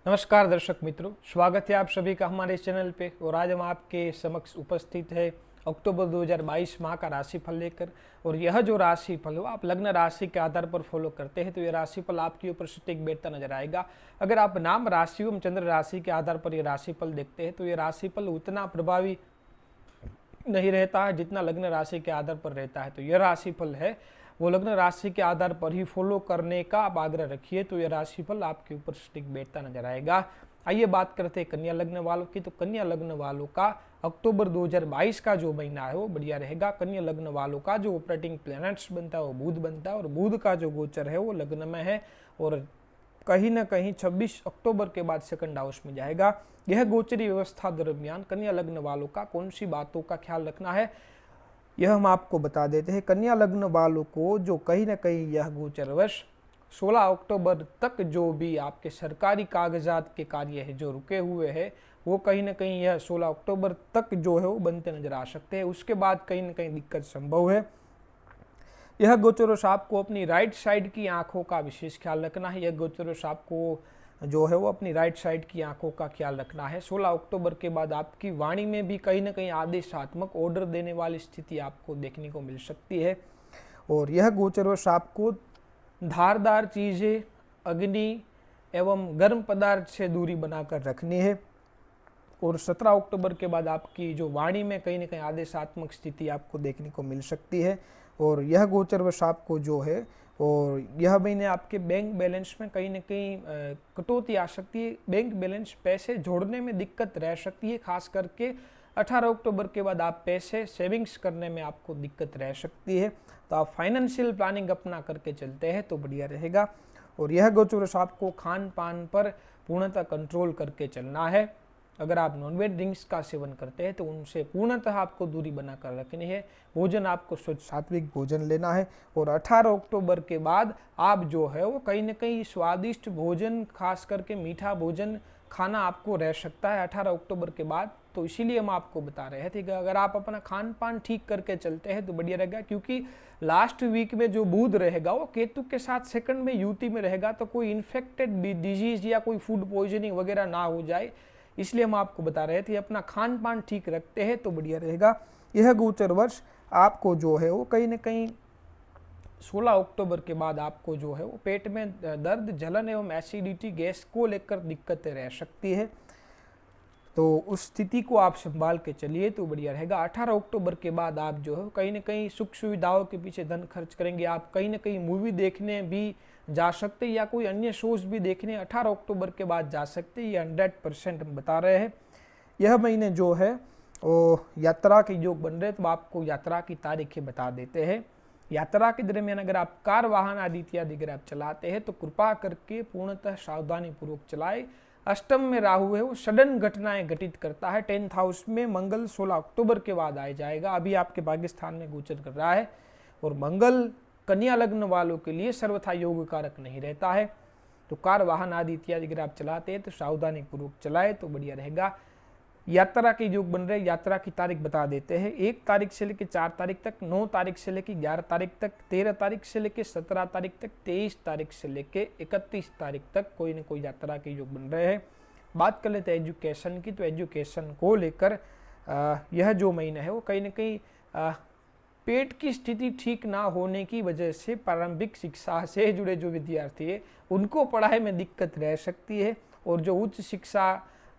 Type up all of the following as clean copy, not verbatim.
नमस्कार दर्शक मित्रों, स्वागत है आप सभी का हमारे चैनल पे। और आज हम आपके समक्ष उपस्थित है अक्टूबर 2022 माह का राशिफल लेकर। और यह जो राशिफल हो आप लग्न राशि के आधार पर फॉलो करते हैं तो यह राशिफल आपके ऊपर सटीक बैठता नजर आएगा। अगर आप नाम राशि एवं चंद्र राशि के आधार पर यह राशिफल देखते हैं तो यह राशिफल उतना प्रभावी नहीं रहता है जितना लग्न राशि के आधार पर रहता है। तो यह राशिफल है वो लग्न राशि के आधार पर ही फॉलो करने का आप आग्रह रखिए तो यह राशिफल आपके ऊपर सटीक बैठता नजर आएगा। आइए बात करते हैं कन्या लग्न वालों की। तो कन्या लग्न वालों का अक्टूबर 2022 का जो महीना है वो बढ़िया रहेगा। कन्या लग्न वालों का जो ऑपरेटिंग प्लैनेट्स बनता है वो बुध बनता है और बुध का जो गोचर है वो लग्न में है और कहीं ना कहीं 26 अक्टूबर के बाद सेकंड हाउस में जाएगा। यह गोचरी व्यवस्था दरमियान कन्या लग्न वालों का कौन सी बातों का ख्याल रखना है यह हम आपको बता देते हैं। कन्या लग्न वालों को जो कहीं ना कहीं यह गोचर वर्ष 16 अक्टूबर तक जो भी आपके सरकारी कागजात के कार्य है जो रुके हुए हैं वो कहीं ना कहीं यह 16 अक्टूबर तक जो है वो बनते नजर आ सकते हैं। उसके बाद कहीं ना कहीं दिक्कत संभव है। यह गोचरों आपको अपनी राइट साइड की आंखों का विशेष ख्याल रखना है। यह गोचरों आपको जो है वो अपनी राइट साइड की आंखों का ख्याल रखना है। 16 अक्टूबर के बाद आपकी वाणी में भी कहीं ना कहीं आदेशात्मक ऑर्डर देने वाली स्थिति आपको देखने को मिल सकती है। और यह गोचरों आपको धारदार चीज़ें, अग्नि एवं गर्म पदार्थ से दूरी बनाकर रखनी है। और 17 अक्टूबर के बाद आपकी जो वाणी में कहीं ना कहीं आदेशात्मक स्थिति आपको देखने को मिल सकती है। और यह गोचर वर्ष आपको जो है और यह महीने आपके बैंक बैलेंस में कहीं ना कहीं कटौती आ सकती है। बैंक बैलेंस पैसे जोड़ने में दिक्कत रह सकती है। खास करके 18 अक्टूबर के बाद आप पैसे सेविंग्स करने में आपको दिक्कत रह सकती है। तो आप फाइनेंशियल प्लानिंग अपना करके चलते हैं तो बढ़िया रहेगा। और यह गोचर आपको खान पान पर पूर्णतः कंट्रोल करके चलना है। अगर आप नॉनवेज ड्रिंक्स का सेवन करते हैं तो उनसे पूर्णतः आपको दूरी बनाकर रखनी है। भोजन आपको शुद्ध सात्विक भोजन लेना है। और 18 अक्टूबर के बाद आप जो है वो कहीं ना कहीं स्वादिष्ट भोजन, खास करके मीठा भोजन खाना आपको रह सकता है 18 अक्टूबर के बाद। तो इसीलिए हम आपको बता रहे थे कि अगर आप अपना खान पान ठीक करके चलते हैं तो बढ़िया रहेगा। क्योंकि लास्ट वीक में जो बुध रहेगा वो केतु के साथ सेकंड में युति में रहेगा तो कोई इन्फेक्टेड डिजीज या कोई फूड पॉइजनिंग वगैरह ना हो जाए, इसलिए हम आपको बता रहे थे अपना खान पान ठीक रखते हैं तो बढ़िया रहेगा। यह गोचर वर्ष आपको जो है वो कहीं ना कहीं 16 अक्टूबर के बाद आपको जो है वो पेट में दर्द, जलन एवं एसिडिटी, गैस को लेकर दिक्कतें रह सकती है। तो उस स्थिति को आप संभाल के चलिए तो बढ़िया रहेगा। 18 अक्टूबर के बाद आप जो है कहीं ना कहीं सुख सुविधाओं के पीछे धन खर्च करेंगे। आप कहीं ना कहीं मूवी देखने भी जा सकते या कोई अन्य शोज भी देखने 18 अक्टूबर के बाद जा सकते, ये 100% हम बता रहे हैं। यह महीने जो है वो यात्रा के योग बन रहे तो आपको यात्रा की तारीखें बता देते हैं। यात्रा के दरमियान अगर आप कार, वाहन आदि इत्यादि अगर आप चलाते हैं तो कृपा करके पूर्णतः सावधानी पूर्वक चलाए। अष्टम में राहु है वो सडन घटनाएं घटित करता है। 10th हाउस में मंगल 16 अक्टूबर के बाद आ जाएगा। अभी आपके पाकिस्तान में गोचर कर रहा है और मंगल कन्या लग्न वालों के लिए सर्वथा योग कारक नहीं रहता है। तो कार, वाहन आदि इत्यादि अगर आप चलाते हैं तो सावधानी पूर्वक चलाए तो बढ़िया रहेगा। यात्रा के योग बन रहे, यात्रा की तारीख बता देते हैं। 1 तारीख से लेकर 4 तारीख तक, 9 तारीख से लेकर 11 तारीख तक, 13 तारीख से लेकर 17 तारीख तक, 23 तारीख से लेकर 31 तारीख तक कोई न कोई यात्रा के योग बन रहे हैं। बात कर लेते हैं एजुकेशन की। तो एजुकेशन को लेकर यह जो महीना है वो कहीं ना कहीं पेट की स्थिति ठीक ना होने की वजह से प्रारंभिक शिक्षा से जुड़े जो विद्यार्थी है उनको पढ़ाई में दिक्कत रह सकती है। और जो उच्च शिक्षा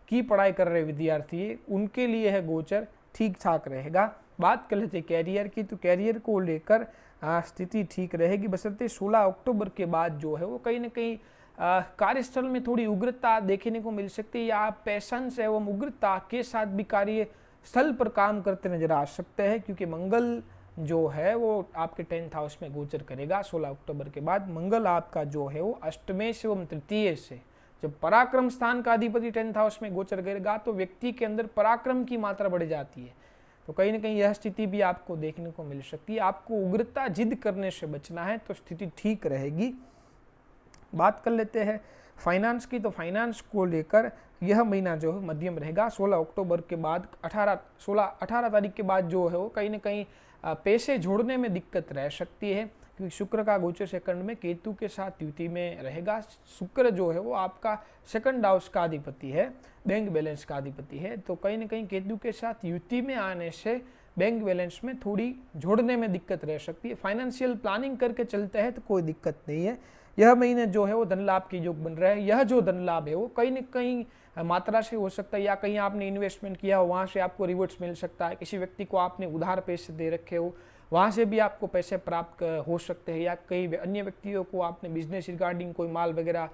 की पढ़ाई कर रहे विद्यार्थी है उनके लिए यह गोचर ठीक ठाक रहेगा। बात कर लेते कैरियर की। तो कैरियर को लेकर स्थिति ठीक रहेगी बशर्ते 16 अक्टूबर के बाद जो है वो कहीं ना कहीं कार्यस्थल में थोड़ी उग्रता देखने को मिल सकती है या आप पैशंस एवं उग्रता के साथ भी कार्य स्थल पर काम करते नजर आ सकते हैं। क्योंकि मंगल जो है वो आपके 10th हाउस में गोचर करेगा 16 अक्टूबर के बाद। मंगल आपका जो है वो अष्टमेश एवं तृतीय से, जब पराक्रम स्थान का अधिपति 10th हाउस में गोचर करेगा तो व्यक्ति के अंदर पराक्रम की मात्रा बढ़ जाती है। तो कहीं ना कहीं यह स्थिति भी आपको देखने को मिल सकती है। आपको उग्रता, जिद करने से बचना है तो स्थिति ठीक रहेगी। बात कर लेते हैं फाइनेंस की। तो फाइनेंस को लेकर यह महीना जो है मध्यम रहेगा। 16 अक्टूबर के बाद 18 तारीख के बाद जो है वो कहीं ना कहीं पैसे जोड़ने में दिक्कत रह सकती है। क्योंकि शुक्र का गोचर सेकंड में केतु के साथ युति में रहेगा। शुक्र जो है वो आपका सेकंड हाउस का अधिपति है, बैंक बैलेंस का अधिपति है, तो कहीं ना कहीं केतु के साथ युति में आने से बैंक बैलेंस में थोड़ी जोड़ने में दिक्कत रह सकती है। फाइनेंशियल प्लानिंग करके चलते हैं तो कोई दिक्कत नहीं है। यह महीने जो है वो धन लाभ की योग बन रहा है। यह जो धन लाभ है वो कहीं न कहीं मात्रा से हो सकता है, या कहीं आपने इन्वेस्टमेंट किया हो वहाँ से आपको रिवॉर्ड्स मिल सकता है, किसी व्यक्ति को आपने उधार पैसे दे रखे हो वहाँ से भी आपको पैसे प्राप्त हो सकते हैं, या कई अन्य व्यक्तियों को आपने बिजनेस रिगार्डिंग कोई माल वगैरह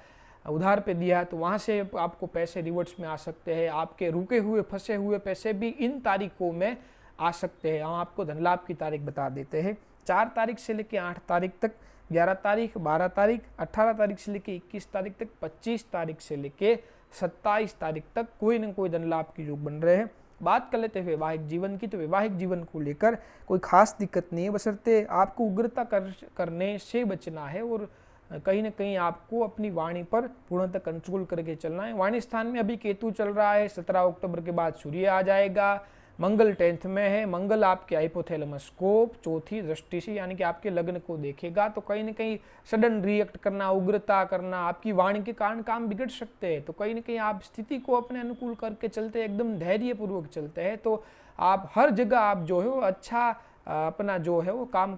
उधार पे दिया है तो वहाँ से आपको पैसे रिवॉर्ड्स में आ सकते हैं। आपके रुके हुए फंसे हुए पैसे भी इन तारीखों में आ सकते हैं। हम आपको धन लाभ की तारीख बता देते हैं। 4 तारीख से लेकर 8 तारीख तक, 11 तारीख, 12 तारीख, 18 तारीख से लेकर 21 तारीख तक, 25 तारीख से लेकर 27 तारीख तक कोई न कोई धन लाभ की योग बन रहे हैं। बात कर लेते हैं वैवाहिक जीवन की, तो वैवाहिक जीवन को लेकर कोई खास दिक्कत नहीं है, बशर्ते आपको उग्रता करने से बचना है और कहीं ना कहीं आपको अपनी वाणी पर पूर्णतः कंट्रोल करके चलना है। वाणी स्थान में अभी केतु चल रहा है, 17 अक्टूबर के बाद सूर्य आ जाएगा। मंगल 10th में है। मंगल आपके हाइपोथैलेमस को चौथी दृष्टि से यानी कि आपके लग्न को देखेगा, तो कहीं ना कहीं सडन रिएक्ट करना, उग्रता करना, आपकी वाणी के कारण काम बिगड़ सकते हैं। तो कहीं ना कहीं आप स्थिति को अपने अनुकूल करके चलते हैं, एकदम धैर्यपूर्वक चलते हैं, तो आप हर जगह आप जो है वो अच्छा अपना जो है वो काम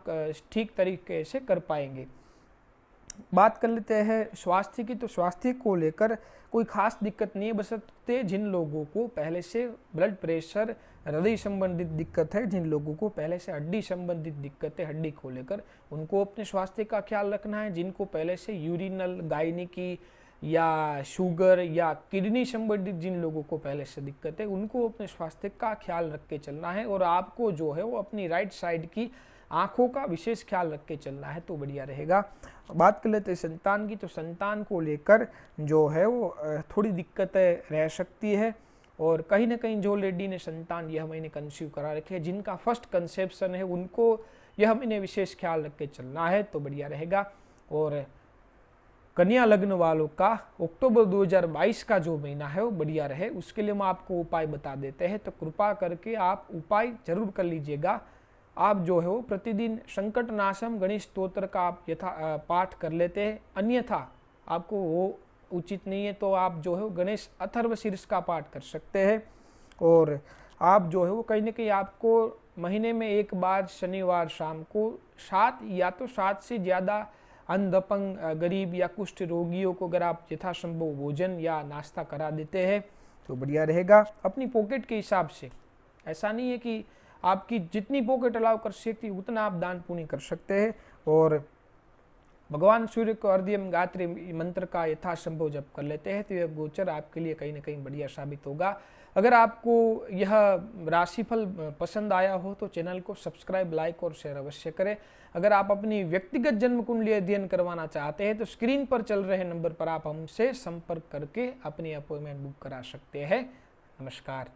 ठीक तरीके से कर पाएंगे। बात कर लेते हैं स्वास्थ्य की, तो स्वास्थ्य को लेकर कोई खास दिक्कत नहीं है, बशर्ते जिन लोगों को पहले से ब्लड प्रेशर, हृदय संबंधित दिक्कत है, जिन लोगों को पहले से हड्डी संबंधित दिक्कत है, हड्डी को लेकर उनको अपने स्वास्थ्य का ख्याल रखना है। जिनको पहले से यूरिनल, गायनिकी या शुगर या किडनी संबंधित जिन लोगों को पहले से दिक्कत है उनको अपने स्वास्थ्य का ख्याल रख के चलना है। और आपको जो है वो अपनी राइट साइड की आंखों का विशेष ख्याल रख के चलना है तो बढ़िया रहेगा। बात कर लेते हैं संतान की, तो संतान को लेकर जो है वो थोड़ी दिक्कतें रह सकती है। और कहीं ना कहीं जो लेडी ने संतान यह महीने कंसीव करा रखे, जिनका फर्स्ट कंसेप्शन है, उनको यह महीने विशेष ख्याल रख के चलना है तो बढ़िया रहेगा। और कन्या लग्न वालों का अक्टूबर 2022 का जो महीना है वो बढ़िया रहे, उसके लिए हम आपको उपाय बता देते हैं, तो कृपा करके आप उपाय जरूर कर लीजिएगा। आप जो है वो प्रतिदिन संकट नाशम गणेश स्तोत्र का आप यथा पाठ कर लेते हैं, अन्यथा आपको वो उचित नहीं है तो आप जो है वो गणेश अथर्व शीर्ष का पाठ कर सकते हैं। और आप जो है वो कहीं ना कहीं आपको महीने में एक बार शनिवार शाम को 7 या तो 7 से ज़्यादा अंध, अपंग, गरीब या कुष्ठ रोगियों को अगर आप यथासंभव भोजन या नाश्ता करा देते हैं तो बढ़िया रहेगा। अपनी पॉकेट के हिसाब से, ऐसा नहीं है कि आपकी जितनी पॉकेट अलाउ कर सकती उतना आप दान पुण्य कर सकते हैं। और भगवान सूर्य को अर्घ्यम गायत्री मंत्र का यथासंभव जप कर लेते हैं तो यह गोचर आपके लिए कहीं ना कहीं बढ़िया साबित होगा। अगर आपको यह राशिफल पसंद आया हो तो चैनल को सब्सक्राइब, लाइक और शेयर अवश्य करें। अगर आप अपनी व्यक्तिगत जन्म कुंडली अध्ययन करवाना चाहते हैं तो स्क्रीन पर चल रहे नंबर पर आप हमसे संपर्क करके अपनी अपॉइंटमेंट बुक करा सकते हैं। नमस्कार।